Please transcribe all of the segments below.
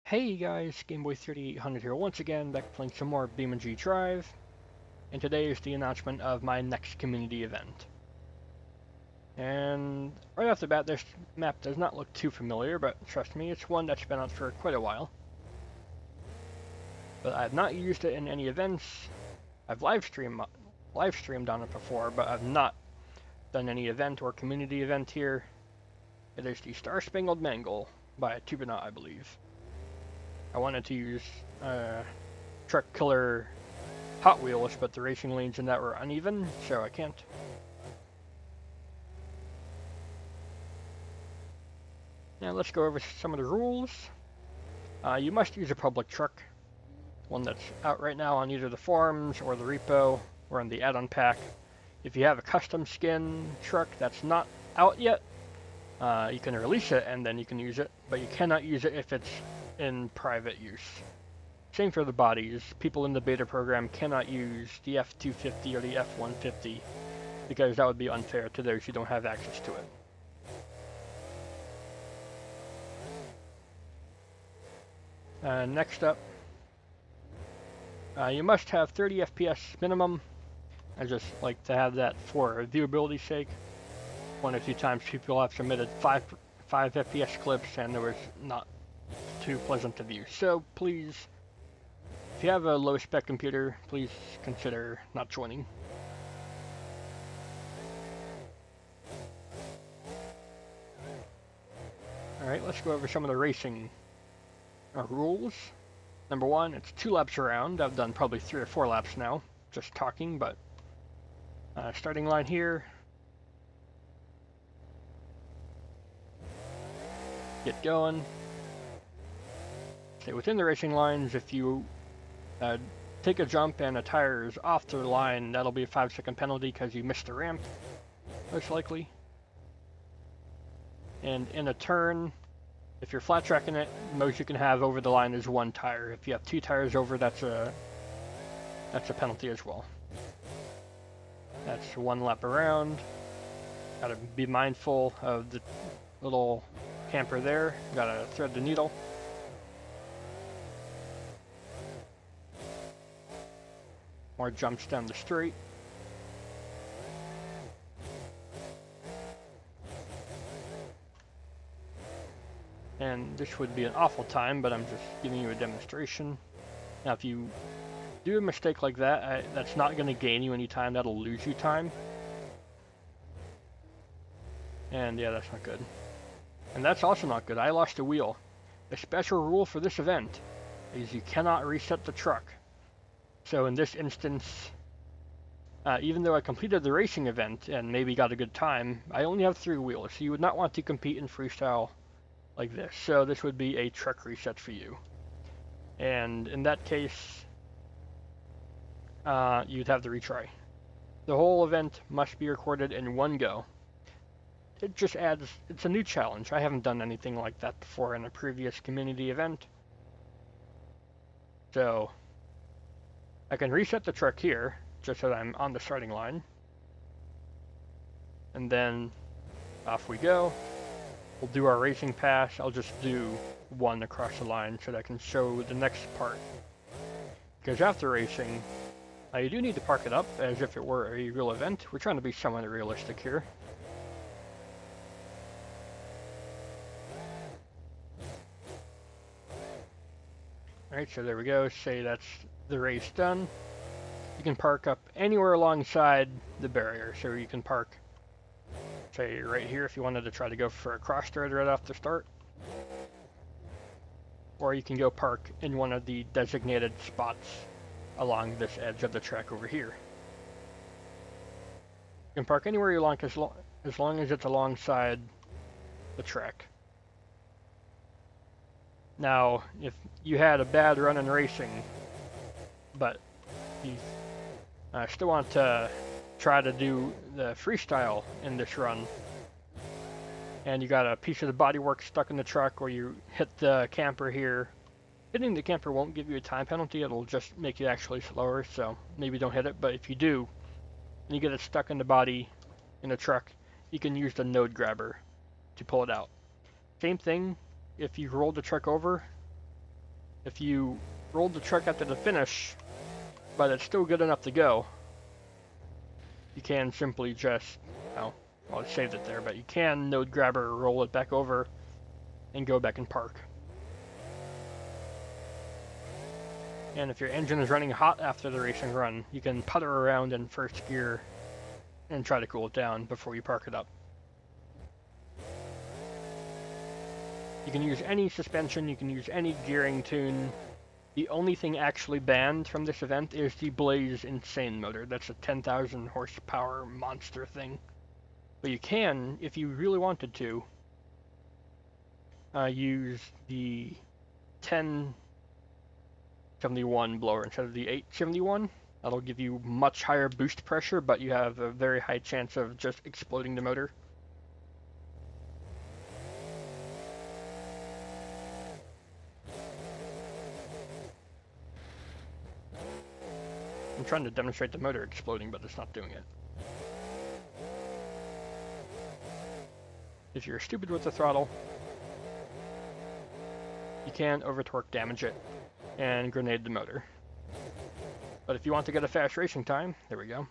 Hey guys, Gameboy3800 here once again, back playing some more Beamng.drive, and today is the announcement of my next community event. And right off the bat, this map does not look too familiar, but trust me, it's one that's been out for quite a while. But I've not used it in any events. I've live streamed on it before, but I've not done any event or community event here. It is the Spangled Mangle by Tubernaut, I believe. I wanted to use Truck Killer Hot Wheels, but the racing lanes in that were uneven, so I can't. Now let's go over some of the rules. You must use a public truck, one that's out right now on either the forums or the repo or in the add-on pack. If you have a custom skin truck that's not out yet, you can release it and then you can use it, but you cannot use it if it's in private use. Same for the bodies. People in the beta program cannot use the F250 or the F150 because that would be unfair to those who don't have access to it. Next up, you must have 30 FPS minimum. I just like to have that for viewability's sake. One or two times people have submitted 5 FPS clips and it was not too pleasant to view. So please, if you have a low spec computer, please consider not joining. Alright, let's go over some of the racing rules. Number one, it's 2 laps around. I've done probably 3 or 4 laps now, just talking, but starting line here. Get going. Stay within the racing lines. If you take a jump and a tire is off the line, that'll be a 5-second penalty because you missed the ramp, most likely. And in a turn, if you're flat tracking it, most you can have over the line is 1 tire. If you have 2 tires over, that's a penalty as well. That's 1 lap around. Gotta be mindful of the little camper there. Gotta thread the needle. More jumps down the straight. And this would be an awful time, but I'm just giving you a demonstration. Now if you do a mistake like that, that's not going to gain you any time, that'll lose you time. And yeah, that's not good. And that's also not good. I lost a wheel. A special rule for this event is you cannot reset the truck. So in this instance, even though I completed the racing event and maybe got a good time, I only have 3 wheels, so you would not want to compete in freestyle like this. So this would be a truck reset for you. And in that case, you'd have to retry. The whole event must be recorded in one go. It just adds, it's a new challenge. I haven't done anything like that before in a previous community event. So I can reset the truck here, just so that I'm on the starting line. And then off we go. We'll do our racing pass. I'll just do 1 across the line so that I can show the next part. Because after racing, you do need to park it up as if it were a real event. We're trying to be somewhat realistic here. Alright, so there we go. Say that's the race done. You can park up anywhere alongside the barrier. So you can park, say, right here if you wanted to try to go for a cross thread right off the start. Or you can go park in one of the designated spots along this edge of the track over here. You can park anywhere you like as long as it's alongside the track. Now, if you had a bad run in racing, but you still want to try to do the freestyle in this run, and you got a piece of the bodywork stuck in the truck, or you hit the camper here, hitting the camper won't give you a time penalty, it'll just make you actually slower, so maybe don't hit it, but if you do, and you get it stuck in the body in the truck, you can use the nodegrabber to pull it out. Same thing, if you roll the truck over, If you rolled the truck after the finish, but it's still good enough to go, you can simply just, well, I saved it there, but you can node grabber, roll it back over, and go back and park. And if your engine is running hot after the racing run, you can putter around in first gear and try to cool it down before you park it up. You can use any suspension, you can use any gearing tune. The only thing actually banned from this event is the Blaze Insane motor. That's a 10,000 horsepower monster thing. But you can, if you really wanted to, use the 1071 blower instead of the 871. That'll give you much higher boost pressure, but you have a very high chance of just exploding the motor. I'm trying to demonstrate the motor exploding, but it's not doing it. If you're stupid with the throttle, you can over-torque damage it and grenade the motor. But if you want to get a fast racing time, there we go.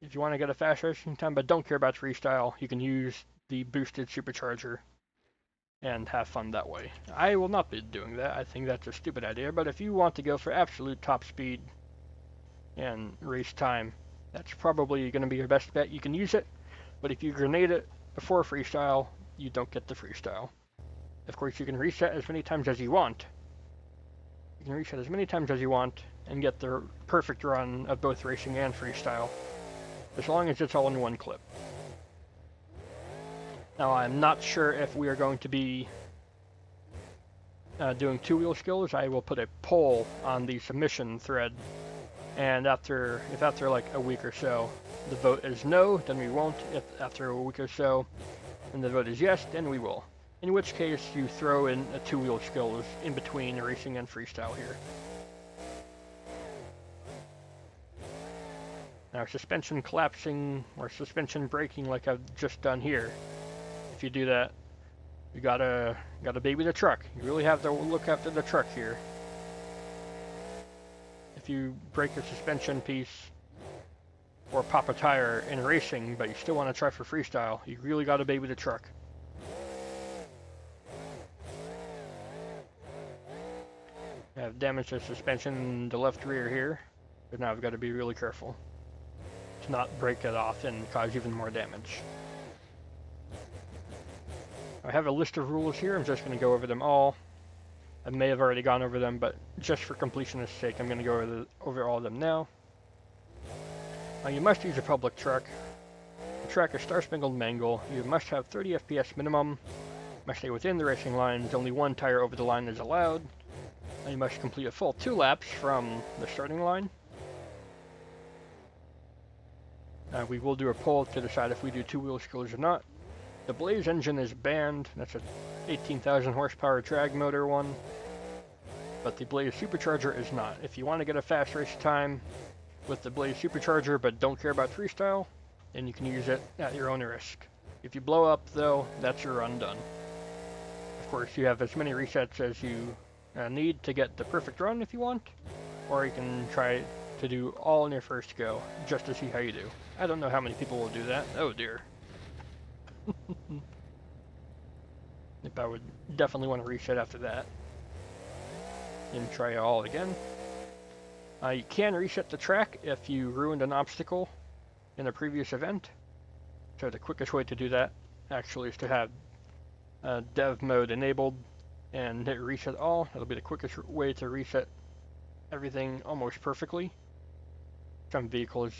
If you want to get a fast racing time but don't care about freestyle, you can use the boosted supercharger and have fun that way. I will not be doing that. I think that's a stupid idea, but if you want to go for absolute top speed and race time, that's probably going to be your best bet. You can use it, but if you grenade it before freestyle, you don't get the freestyle. Of course, you can reset as many times as you want. You can reset as many times as you want and get the perfect run of both racing and freestyle, as long as it's all in one clip. Now, I'm not sure if we are going to be doing two-wheel skills. I will put a poll on the submission thread, and if after like a week or so the vote is no, then we won't. If after a week or so and the vote is yes, then we will. In which case, you throw in a two-wheel skills in between racing and freestyle here. Now, suspension collapsing or suspension braking like I've just done here. If you do that, you gotta baby the truck. You really have to look after the truck here. If you break a suspension piece or pop a tire in racing, but you still want to try for freestyle, you really gotta baby the truck. I've damaged the suspension in the left rear here, but now I've got to be really careful to not break it off and cause even more damage. I have a list of rules here. I'm just going to go over them all. I may have already gone over them, but just for completionist sake, I'm going to go over all of them now. You must use a public truck. The track is star-spangled mangle. You must have 30 FPS minimum. Must stay within the racing lines. Only one tire over the line is allowed. You must complete a full 2 laps from the starting line. We will do a poll to decide if we do two-wheel skills or not. The Blaze engine is banned. That's a 18,000 horsepower drag motor one. But the Blaze supercharger is not. If you want to get a fast race time with the Blaze supercharger but don't care about freestyle, then you can use it at your own risk. If you blow up though, that's your run done. Of course, you have as many resets as you need to get the perfect run if you want, or you can try to do all in your first go just to see how you do. I don't know how many people will do that. Oh dear. If I would definitely want to reset after that and try it all again. You can reset the track if you ruined an obstacle in a previous event. So the quickest way to do that actually is to have dev mode enabled and hit reset all. That'll be the quickest way to reset everything almost perfectly. Some vehicles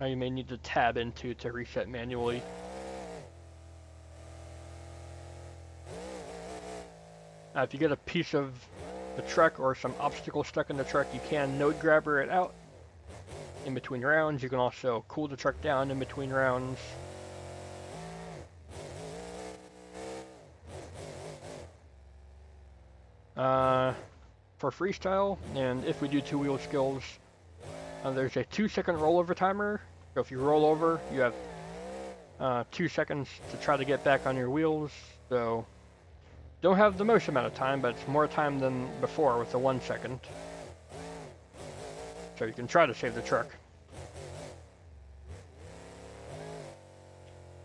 you may need to tab into to reset manually. If you get a piece of the truck or some obstacle stuck in the truck, you can node grabber it out in between rounds. You can also cool the truck down in between rounds. For freestyle, and if we do two-wheel skills, there's a 2-second rollover timer. So if you roll over, you have 2 seconds to try to get back on your wheels. So Don't have the most amount of time, but it's more time than before with the 1 second. So you can try to save the truck.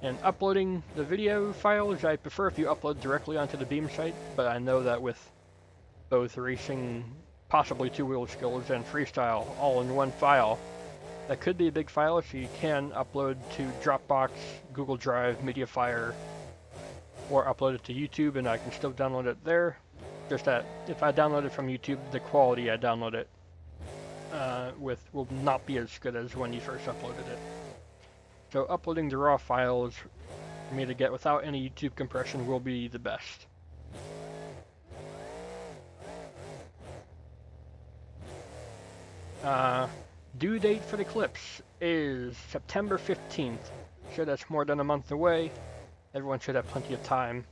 And uploading the video files, I prefer if you upload directly onto the Beam site, but I know that with both racing, possibly two-wheel skills, and freestyle all in one file, that could be a big file, so you can upload to Dropbox, Google Drive, Mediafire, or upload it to YouTube, and I can still download it there. Just that if I download it from YouTube, the quality I download it with will not be as good as when you first uploaded it. So uploading the raw files for me to get without any YouTube compression will be the best. Due date for the clips is September 15th. So that's more than a month away. Everyone should have plenty of time.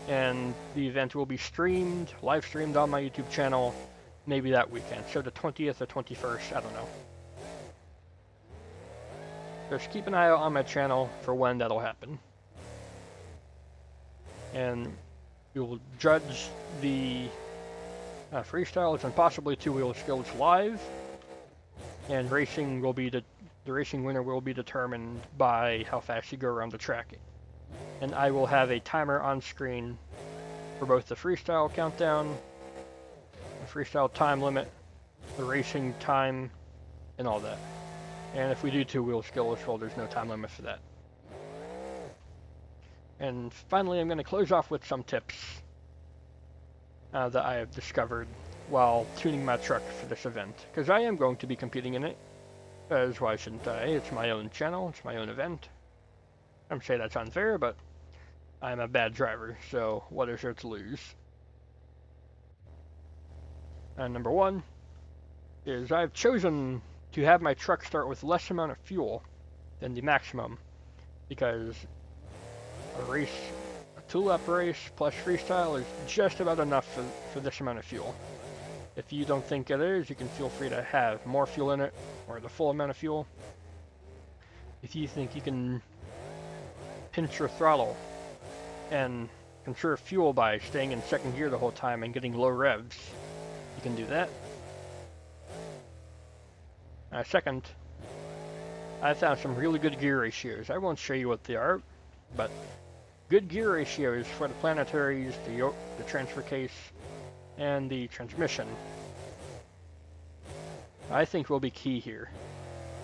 And the event will be streamed, live streamed on my YouTube channel, maybe that weekend. So the 20th or 21st, I don't know. Just keep an eye out on my channel for when that'll happen. And we will judge the freestyles and possibly two-wheel skills live. And racing will be the racing winner will be determined by how fast you go around the track. And I will have a timer on screen for both the freestyle countdown, the freestyle time limit, the racing time, and all that. And if we do two-wheel skills, well, there's no time limit for that. And finally, I'm going to close off with some tips that I have discovered while tuning my truck for this event. Because I am going to be competing in it, as why shouldn't I? It's my own channel, it's my own event. I'm saying that's unfair, but I'm a bad driver, so what is there to lose? And number one is I've chosen to have my truck start with less amount of fuel than the maximum, because a two-lap race plus freestyle is just about enough for this amount of fuel. If you don't think it is, you can feel free to have more fuel in it, or the full amount of fuel. If you think you can pinch your throttle and conserve fuel by staying in second gear the whole time and getting low revs, you can do that. Second, I found some really good gear ratios. I won't show you what they are, but good gear ratios for the planetaries, the yoke, the transfer case, and the transmission, I think will be key here,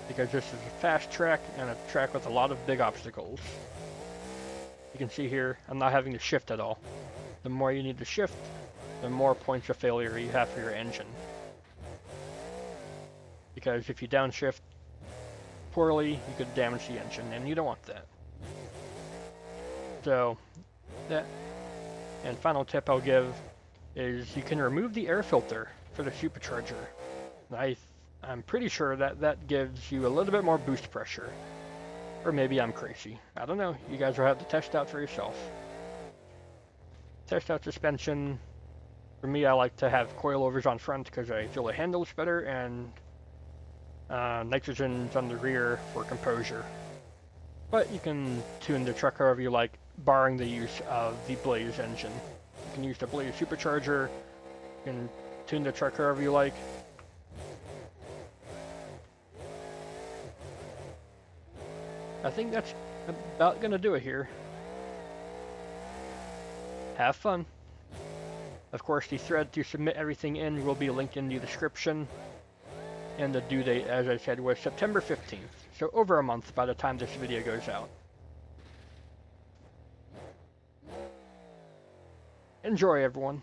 because this is a fast track and a track with a lot of big obstacles. You can see here, I'm not having to shift at all. The more you need to shift, the more points of failure you have for your engine. Because if you downshift poorly, you could damage the engine, and you don't want that. So, that, and final tip I'll give is you can remove the air filter for the supercharger. I'm pretty sure that gives you a little bit more boost pressure. Or maybe I'm crazy. I don't know. You guys will have to test out for yourself. Test out suspension. For me, I like to have coilovers on front because I feel it handles better, and nitrogen's on the rear for composure. But you can tune the truck however you like, barring the use of the Blaze engine. You can use the Blaze supercharger. You can tune the truck however you like. I think that's about gonna do it here. Have fun. Of course, the thread to submit everything in will be linked in the description. And the due date, as I said, was September 15th. So over a month by the time this video goes out. Enjoy, everyone.